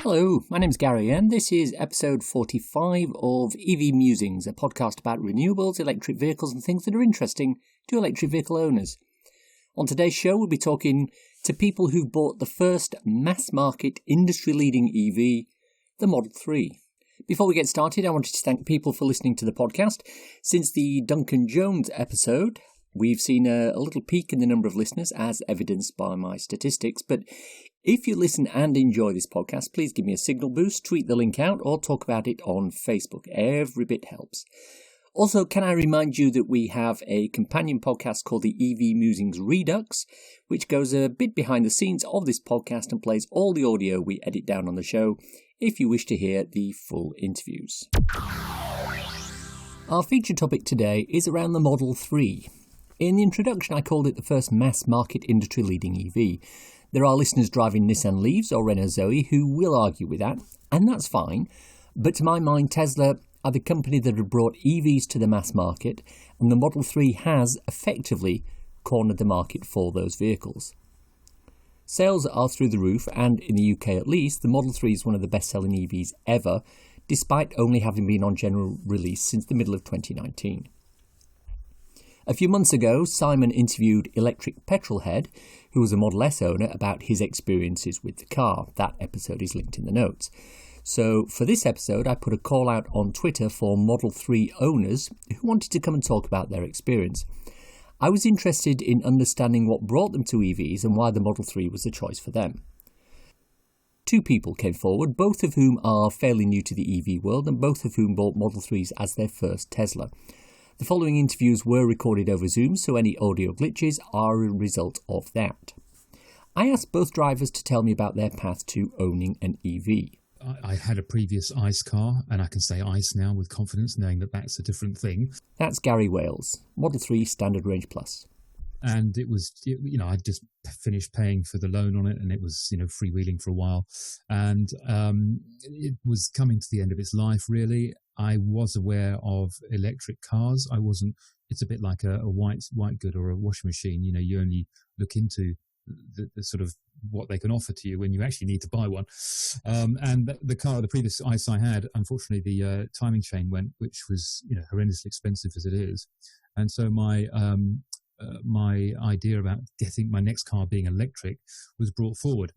Hello, my name's Gary and this is episode 45 of EV Musings, a podcast about renewables, electric vehicles and things that are interesting to electric vehicle owners. On today's show we'll be talking to people who've bought the first mass market industry-leading EV, the Model 3. Before we get started, I wanted to thank people for listening to the podcast. Since the Duncan Jones episode, we've seen a little peak in the number of listeners, as evidenced by my statistics. But if you listen and enjoy this podcast, please give me a signal boost, tweet the link out, or talk about it on Facebook. Every bit helps. Also, can I remind you that we have a companion podcast called the EV Musings Redux, which goes a bit behind the scenes of this podcast and plays all the audio we edit down on the show, if you wish to hear the full interviews. Our feature topic today is around the Model 3. In the introduction, I called it the first mass market industry-leading EV. There are listeners driving Nissan Leafs or Renault Zoe who will argue with that, and that's fine. But to my mind, Tesla are the company that have brought EVs to the mass market, and the Model 3 has effectively cornered the market for those vehicles. Sales are through the roof, and in the UK at least, the Model 3 is one of the best-selling EVs ever, despite only having been on general release since the middle of 2019. A few months ago, Simon interviewed electric petrolhead, who was a Model S owner, about his experiences with the car. That episode is linked in the notes. So for this episode, I put a call out on Twitter for Model 3 owners who wanted to come and talk about their experience. I was interested in understanding what brought them to EVs and why the Model 3 was the choice for them. Two people came forward, both of whom are fairly new to the EV world and both of whom bought Model 3s as their first Tesla. The following interviews were recorded over Zoom, so any audio glitches are a result of that. I asked both drivers to tell me about their path to owning an EV. I had a previous ICE car, and I can say ICE now with confidence, knowing that that's a different thing. That's Gary Wales, Model 3 Standard Range Plus. And it was, I'd just finished paying for the loan on it, and it was, freewheeling for a while. And it was coming to the end of its life, really. I was aware of electric cars. It's a bit like a white good or a washing machine. You only look into the sort of what they can offer to you when you actually need to buy one. And the previous ICE I had, unfortunately, the timing chain went, which was, horrendously expensive as it is. And so my idea about getting my next car being electric was brought forward.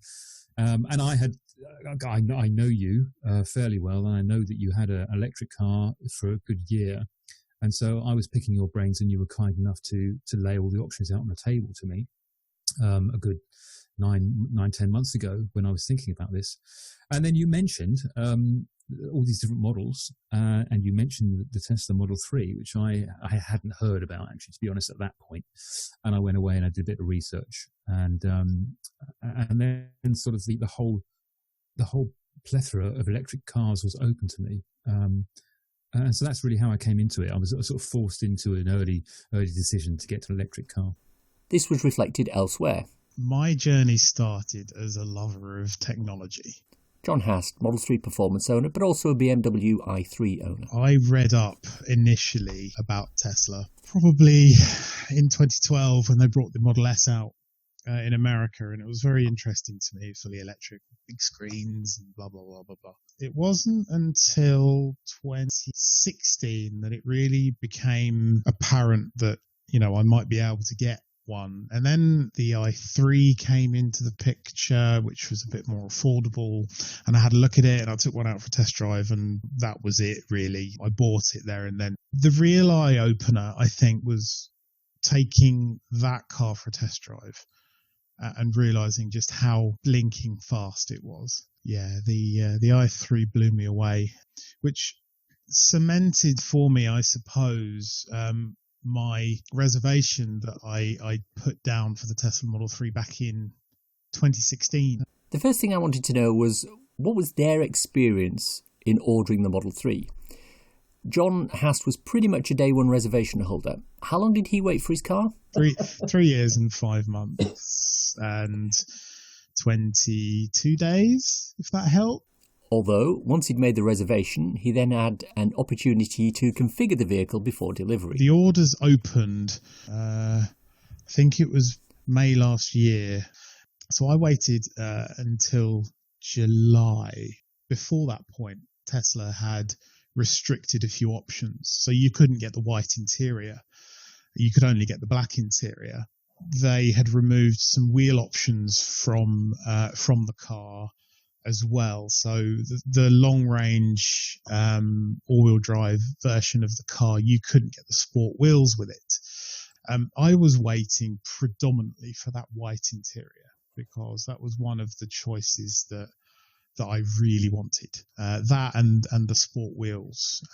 And I know you fairly well, and I know that you had an electric car for a good year. And so I was picking your brains, and you were kind enough to lay all the options out on the table to me a good 9-10 months ago when I was thinking about this. And then you mentioned all these different models, and you mentioned the Tesla Model 3, which I hadn't heard about, actually, to be honest, at that point. And I went away and I did a bit of research, and then sort of the whole plethora of electric cars was open to me. And so that's really how I came into it. I was sort of forced into an early decision to get to an electric car. This was reflected elsewhere. My journey started as a lover of technology. John Hast, Model 3 performance owner, but also a BMW i3 owner. I read up initially about Tesla, probably in 2012 when they brought the Model S out in America, and it was very interesting to me, fully electric, big screens and blah, blah, blah, blah, blah. It wasn't until 2016 that it really became apparent that, I might be able to get one. And then the i3 came into the picture, which was a bit more affordable. And I had a look at it and I took one out for a test drive, and that was it, really. I bought it there and then. The real eye opener, I think, was taking that car for a test drive and realizing just how blinking fast it was. Yeah, the i3 blew me away, which cemented for me, I suppose, my reservation that I put down for the Tesla Model 3 back in 2016. The first thing I wanted to know was, what was their experience in ordering the Model 3? John Hast was pretty much a day one reservation holder. How long did he wait for his car? 3 years and 5 months and 22 days, if that helped. Although, once he'd made the reservation, he then had an opportunity to configure the vehicle before delivery. The orders opened, I think it was May last year. So I waited until July. Before that point, Tesla had restricted a few options. So you couldn't get the white interior. You could only get the black interior. They had removed some wheel options from the car as well. So the long range all-wheel drive version of the car, you couldn't get the sport wheels with it. I was waiting predominantly for that white interior because that was one of the choices that I really wanted. That and the sport wheels.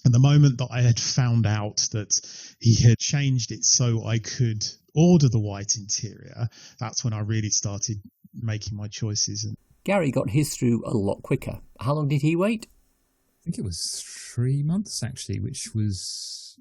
And the moment that I had found out that he had changed it so I could order the white interior, that's when I really started making my choices. Gary got his through a lot quicker. How long did he wait? I think it was 3 months actually, which was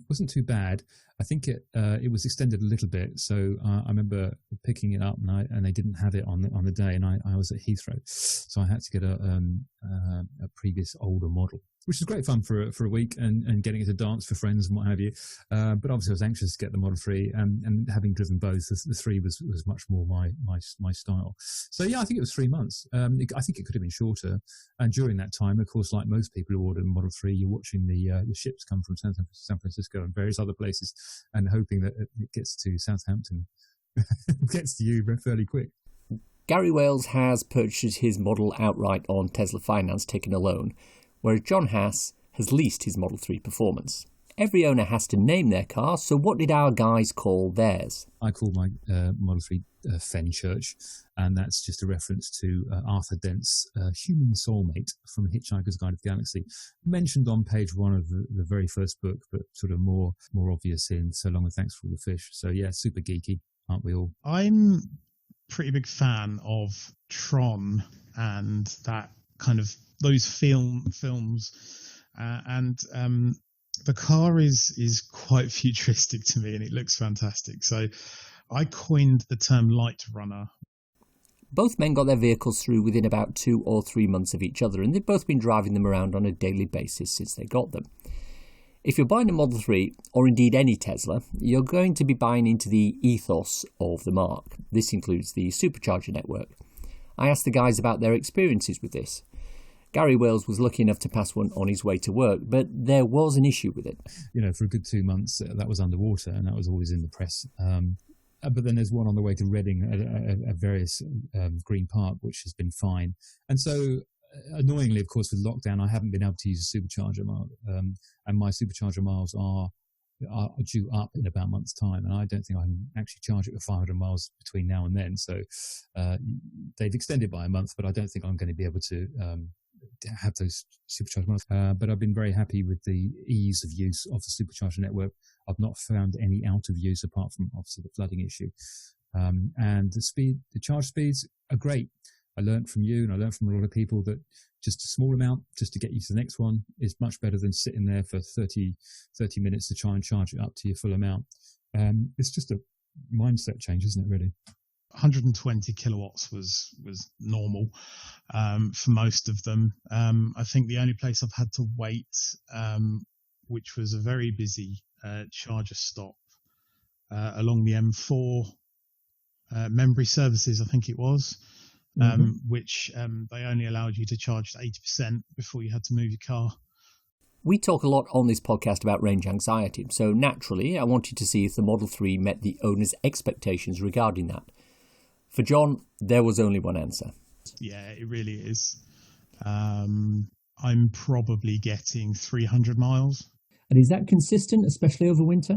wasn't too bad. I think it was extended a little bit. So I remember picking it up and they didn't have it on the day, and I was at Heathrow, so I had to get a previous older model, which was great fun for a week and getting it to dance for friends and what have you. But obviously I was anxious to get the Model 3 and having driven both, the 3 was much more my style. So yeah, I think it was 3 months. I think it could have been shorter. And during that time, of course, like most people who order a Model 3, you're watching the ships come from San Francisco and various other places and hoping that it gets to Southampton, gets to you fairly quick. Gary Wales has purchased his model outright on Tesla Finance, taking a loan, whereas John Hast has leased his Model 3 Performance. Every owner has to name their car, so what did our guys call theirs? I call my Model 3 Fenchurch, and that's just a reference to Arthur Dent's human soulmate from Hitchhiker's Guide to the Galaxy, mentioned on page 1 of the very first book, but sort of more obvious in So Long and Thanks for All the Fish. So yeah, super geeky, aren't we all? I'm a pretty big fan of Tron and that kind of those films, and the car is quite futuristic to me, and it looks fantastic. So I coined the term light runner. Both men got their vehicles through within about 2 or 3 months of each other, and they've both been driving them around on a daily basis since they got them. If you're buying a Model 3, or indeed any Tesla, you're going to be buying into the ethos of the marque. This includes the Supercharger Network. I asked the guys about their experiences with this. Gary Wales was lucky enough to pass one on his way to work, but there was an issue with it. For a good 2 months, that was underwater, and that was always in the press. But then there's one on the way to Reading at various Green Park, which has been fine. And so, annoyingly, of course, with lockdown, I haven't been able to use a supercharger mile, and my supercharger miles are due up in about a month's time, and I don't think I can actually charge it for 500 miles between now and then. So they've extended by a month, but I don't think I'm going to be able to have those supercharger miles. But I've been very happy with the ease of use of the Supercharger Network. I've not found any out of use apart from obviously the flooding issue. And the charge speeds are great. I learned from you and I learned from a lot of people that just a small amount just to get you to the next one is much better than sitting there for 30 minutes to try and charge it up to your full amount. It's just a mindset change, isn't it, really? 120 kilowatts was normal for most of them. I think the only place I've had to wait, which was a very busy charger stop along the M4, Membry Services, I think it was, which they only allowed you to charge to 80% before you had to move your car. We talk a lot on this podcast about range anxiety, so naturally I wanted to see if the Model 3 met the owner's expectations regarding that. For John, there was only one answer. Yeah, it really is. I'm probably getting 300 miles. And is that consistent, especially over winter?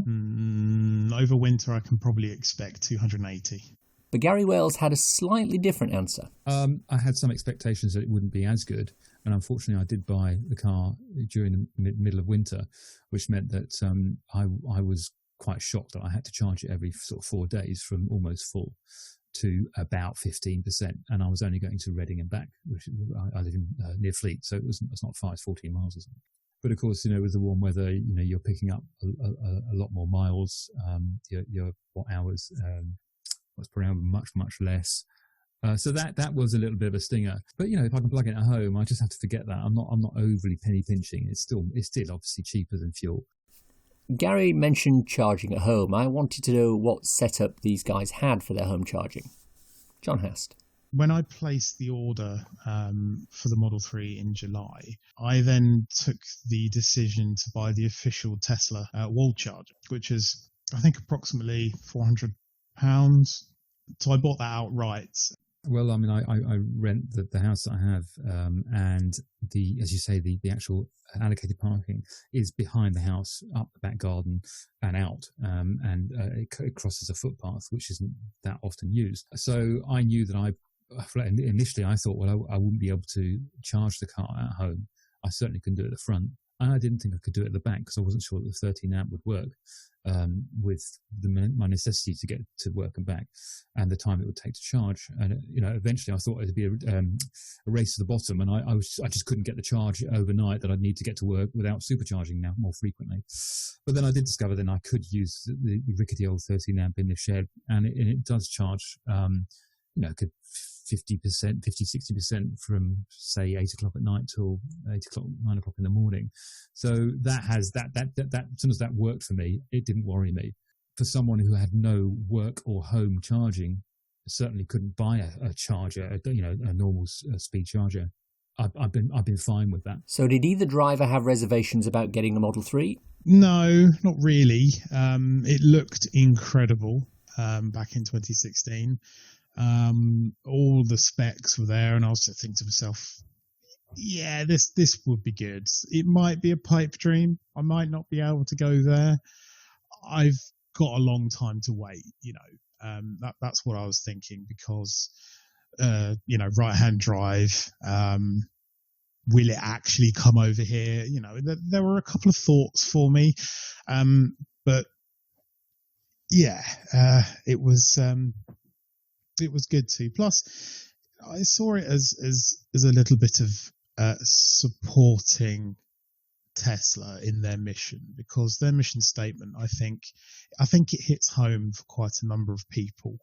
Over winter, I can probably expect 280. But Gary Wales had a slightly different answer. I had some expectations that it wouldn't be as good. And unfortunately, I did buy the car during the middle of winter, which meant that I was quite shocked that I had to charge it every sort of 4 days from almost full to about 15%, and I was only going to Reading and back, which I live in near Fleet, so it's not far, it's 14 miles or something. But of course, with the warm weather, you're picking up a lot more miles, your watt hours, what's per hour, much less. So that was a little bit of a stinger. But if I can plug it at home, I just have to forget that. I'm not overly penny pinching. It's still obviously cheaper than fuel. Gary mentioned charging at home. I wanted to know what setup these guys had for their home charging. John Hast. when I placed the order for the Model 3 in July, I then took the decision to buy the official Tesla wall charger, which is, I think, approximately £400. So I bought that outright. Well, I mean, I rent the house that I have, and as you say, the actual allocated parking is behind the house, up the back garden and out, and it crosses a footpath, which isn't that often used. So I knew that initially I thought, well, I wouldn't be able to charge the car at home. I certainly couldn't do it at the front. And I didn't think I could do it at the back because I wasn't sure that the 13 amp would work with my necessity to get to work and back and the time it would take to charge. And, eventually I thought it'd be a race to the bottom, and I just couldn't get the charge overnight that I'd need to get to work without supercharging now more frequently. But then I did discover then I could use the rickety old 13 amp in the shed, and it does charge, could 50%, 60% from, say, 8 o'clock at night till 8 o'clock, 9 o'clock in the morning. So that has that as soon as that worked for me, it didn't worry me. For someone who had no work or home charging, certainly couldn't buy a charger, a normal speed charger. I've been fine with that. So did either driver have reservations about getting a Model 3? No, not really. It looked incredible back in 2016. All the specs were there, and I was just thinking to myself, yeah, this would be good. It might be a pipe dream. I might not be able to go there. I've got a long time to wait, that's what I was thinking, because, right-hand drive, will it actually come over here? There were a couple of thoughts for me, but yeah, it was good too. Plus, I saw it as a little bit of supporting Tesla in their mission, because their mission statement, I think it hits home for quite a number of people.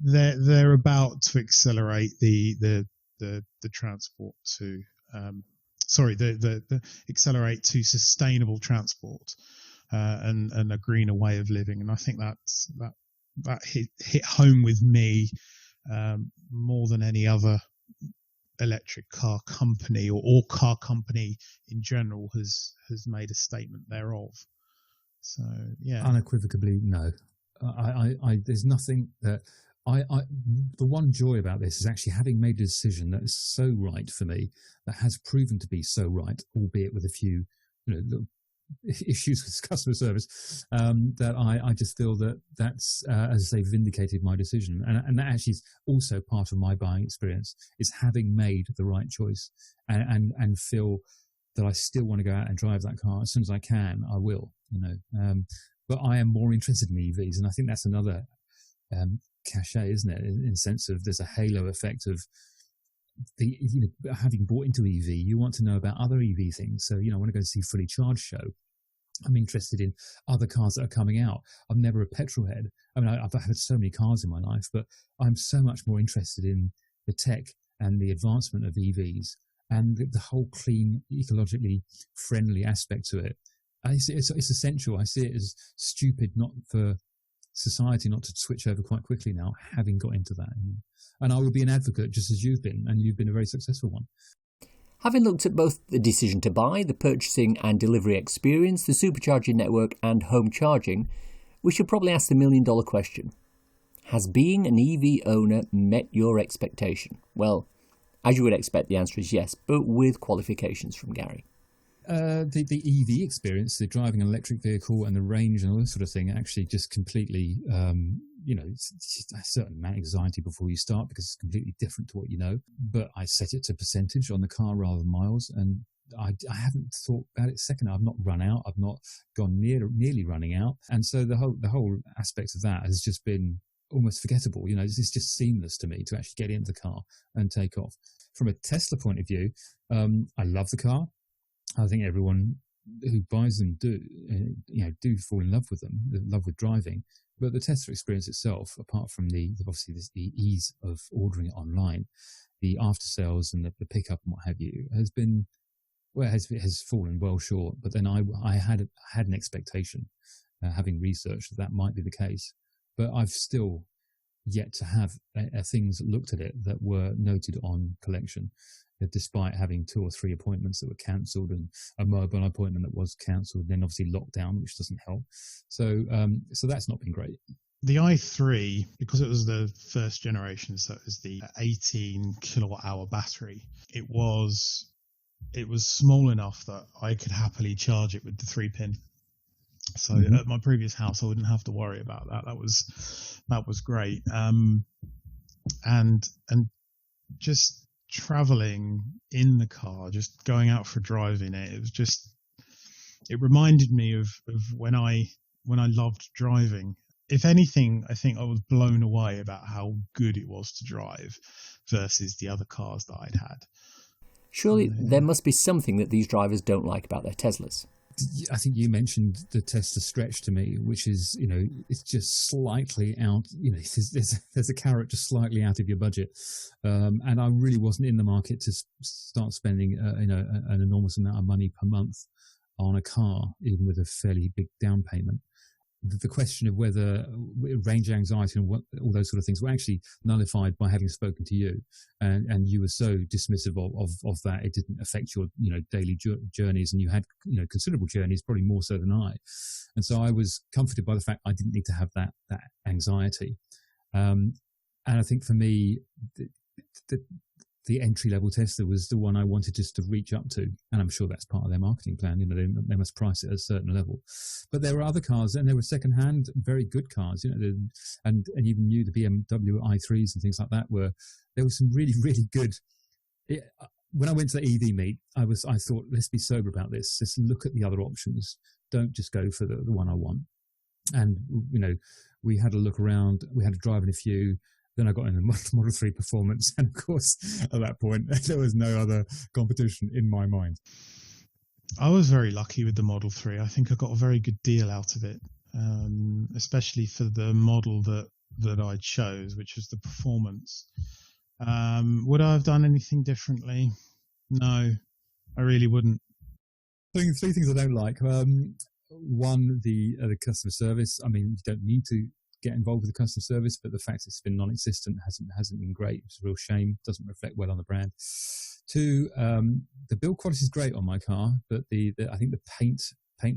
They're about to accelerate the transport to the accelerate to sustainable transport and a greener way of living, and I think that hit home with me more than any other electric car company or car company in general has made a statement thereof. So yeah, unequivocally no. I there's nothing that the one joy about this is actually having made a decision that is so right for me, that has proven to be so right, albeit with a few little issues with customer service, that I just feel that's as I say, vindicated my decision, and that actually is also part of my buying experience, is having made the right choice and feel that I still want to go out and drive that car as soon as I can. I will, but I am more interested in EVs, and I think that's another cachet, isn't it, in the sense of there's a halo effect of having bought into EV, you want to know about other EV things. So, I want to go see Fully Charged show. I'm interested in other cars that are coming out. I'm never a petrol head. I mean, I've had so many cars in my life, but I'm so much more interested in the tech and the advancement of EVs and the whole clean, ecologically friendly aspect to it. It's essential. I see it as stupid not for society not to switch over quite quickly now, having got into that. And I will be an advocate, just as you've been, and you've been a very successful one. Having looked at both the decision to buy, the purchasing and delivery experience, the Supercharger Network and home charging, we should probably ask the million-dollar question. Has being an EV owner met your expectation? Well, as you would expect, the answer is yes, but with qualifications from Gary. The EV experience, the driving an electric vehicle and the range and all this sort of thing, actually just completely, it's just a certain amount of anxiety before you start, because it's completely different to what you know. But I set it to percentage on the car rather than miles, and I haven't thought about it a second. I've not run out. I've not gone nearly running out, and so the whole aspect of that has just been almost forgettable. It's just seamless to me to actually get into the car and take off. From a Tesla point of view, I love the car. I think everyone who buys them do fall in love with them, love with driving. But the Tesla experience itself, apart from the ease of ordering it online, the after sales and the pickup and what have you, has been, well, it has fallen well short. But then I had an expectation, having researched that might be the case. But I've still yet to have things looked at it that were noted on collection, despite having 2 or 3 appointments that were cancelled and a mobile appointment that was cancelled, then obviously lockdown, which doesn't help. So that's not been great. The i3, because it was the first generation, so it was the 18 kilowatt hour battery, it was small enough that I could happily charge it with the 3-pin. So at my previous house, I wouldn't have to worry about that. That was great. And just traveling in the car, just going out for a drive in it, it reminded me of when I loved driving. If anything, I think I was blown away about how good it was to drive versus the other cars that I'd had. Surely there must be something that these drivers don't like about their Teslas. I think you mentioned the Tesla stretch to me, which is, it's just slightly out, there's a carrot just slightly out of your budget. And I really wasn't in the market to start spending, an enormous amount of money per month on a car, even with a fairly big down payment. The question of whether range anxiety and all those sort of things were actually nullified by having spoken to you, and you were so dismissive of that it didn't affect your daily journeys, and you had considerable journeys, probably more so than I, and so I was comforted by the fact I didn't need to have that anxiety, and I think for me the entry-level Tesla was the one I wanted just to reach up to. And I'm sure that's part of their marketing plan. They must price it at a certain level. But there were other cars, and there were second-hand, very good cars, and even the BMW i3s and things like that there was some really, really good. When I went to the EV meet, I thought, let's be sober about this. Let's look at the other options. Don't just go for the one I want. And, we had a look around. We had to drive in a few. Then I got in the Model 3 Performance, and of course, at that point, there was no other competition in my mind. I was very lucky with the Model 3. I think I got a very good deal out of it, especially for the model that I chose, which was the Performance. Would I have done anything differently? No, I really wouldn't. Three things I don't like. One, the customer service. I mean, you don't need to get involved with the customer service, but the fact it's been non-existent hasn't been great. It's a real shame. Doesn't reflect well on the brand. 2, the build quality is great on my car, but I think the paint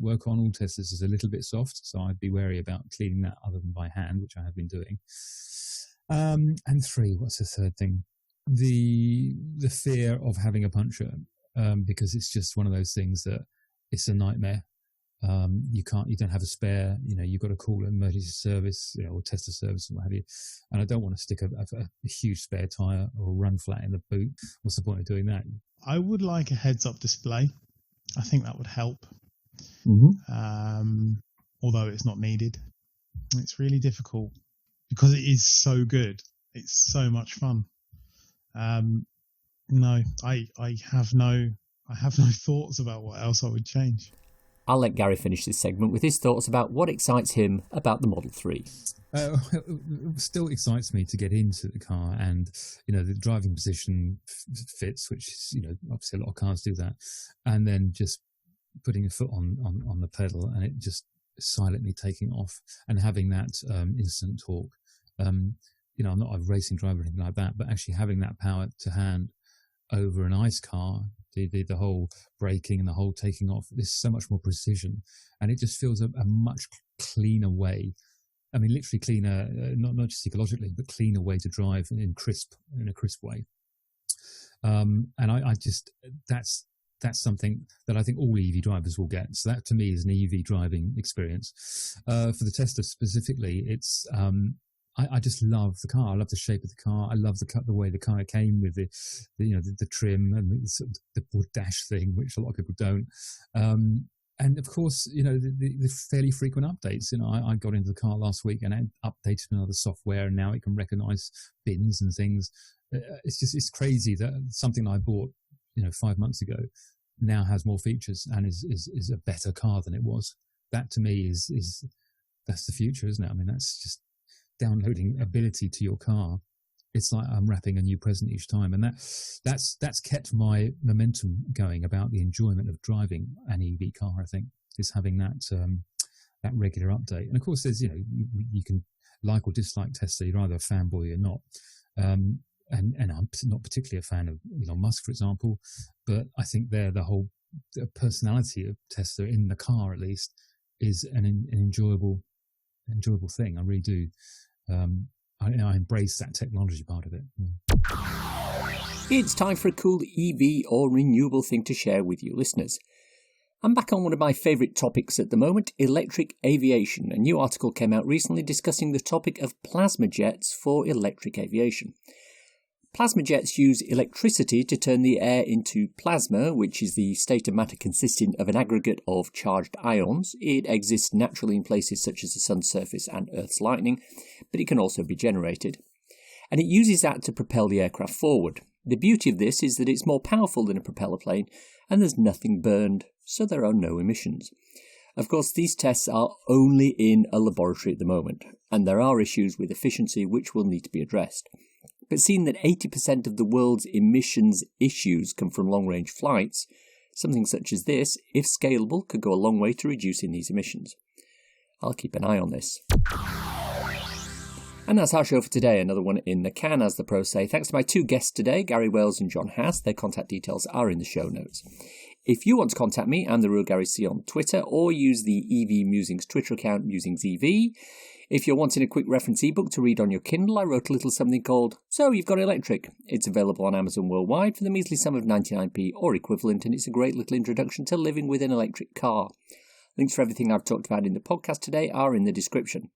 work on all Teslas is a little bit soft, so I'd be wary about cleaning that other than by hand, which I have been doing. And 3, what's the third thing? The fear of having a puncture, because it's just one of those things that it's a nightmare. You don't have a spare, you've got to call an emergency service, or Tesla service and what have you. And I don't want to stick a huge spare tyre or run flat in the boot. What's the point of doing that? I would like a heads-up display. I think that would help. Although it's not needed. It's really difficult because it is so good. It's so much fun. No, I have no thoughts about what else I would change. I'll let Gary finish this segment with his thoughts about what excites him about the Model 3. It still excites me to get into the car, and the driving position fits, which is, obviously a lot of cars do that, and then just putting a foot on the pedal and it just silently taking off and having that instant torque. I'm not a racing driver or anything like that, but actually having that power to hand over an ICE car, the whole braking and the whole taking off, there's so much more precision, and it just feels a much cleaner way. I mean, literally cleaner, not just ecologically, but cleaner way to drive in a crisp way. And I just that's something that I think all EV drivers will get. So that to me is an EV driving experience. For the Tesla specifically, it's I just love the car. I love the shape of the car. I love the way the car came with the trim and the wood dash thing, which a lot of people don't. And of course, the fairly frequent updates. I got into the car last week and I updated another software, and now it can recognize bins and things. It's crazy that something I bought 5 months ago now has more features and is a better car than it was. That to me is that's the future, isn't it? I mean, that's just downloading ability to your car. It's like unwrapping a new present each time, and that's kept my momentum going about the enjoyment of driving an EV car. I think is having that regular update, and of course there's you can like or dislike Tesla, you're either a fanboy or you're not. And I'm not particularly a fan of Elon Musk, for example, but I think the whole personality of Tesla in the car, at least, is an enjoyable thing. I really do. I embrace that technology part of it. It's time for a cool EV or renewable thing to share with you listeners. I'm back on one of my favourite topics at the moment, electric aviation. A new article came out recently discussing the topic of plasma jets for electric aviation. Plasma jets use electricity to turn the air into plasma, which is the state of matter consisting of an aggregate of charged ions. It exists naturally in places such as the sun's surface and Earth's lightning, but it can also be generated. And it uses that to propel the aircraft forward. The beauty of this is that it's more powerful than a propeller plane, and there's nothing burned, so there are no emissions. Of course, these tests are only in a laboratory at the moment, and there are issues with efficiency which will need to be addressed. But seeing that 80% of the world's emissions issues come from long-range flights, something such as this, if scalable, could go a long way to reducing these emissions. I'll keep an eye on this. And that's our show for today, another one in the can, as the pros say. Thanks to my two guests today, Gary Wales and John Hast. Their contact details are in the show notes. If you want to contact me, I'm the Real Gary C on Twitter, or use the EV Musings Twitter account, Musings EV. If you're wanting a quick reference ebook to read on your Kindle, I wrote a little something called So You've Got Electric. It's available on Amazon worldwide for the measly sum of 99p or equivalent, and it's a great little introduction to living with an electric car. Links for everything I've talked about in the podcast today are in the description.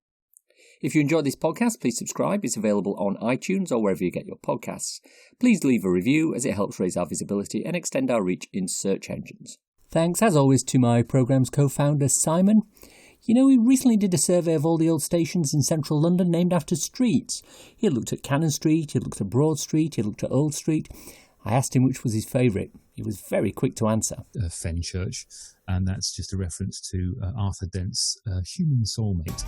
If you enjoyed this podcast, please subscribe. It's available on iTunes or wherever you get your podcasts. Please leave a review as it helps raise our visibility and extend our reach in search engines. Thanks, as always, to my programme's co-founder, Simon. You know, he recently did a survey of all the old stations in central London named after streets. He looked at Cannon Street, he looked at Broad Street, he looked at Old Street. I asked him which was his favourite. He was very quick to answer. Fenchurch, and that's just a reference to Arthur Dent's human soulmate.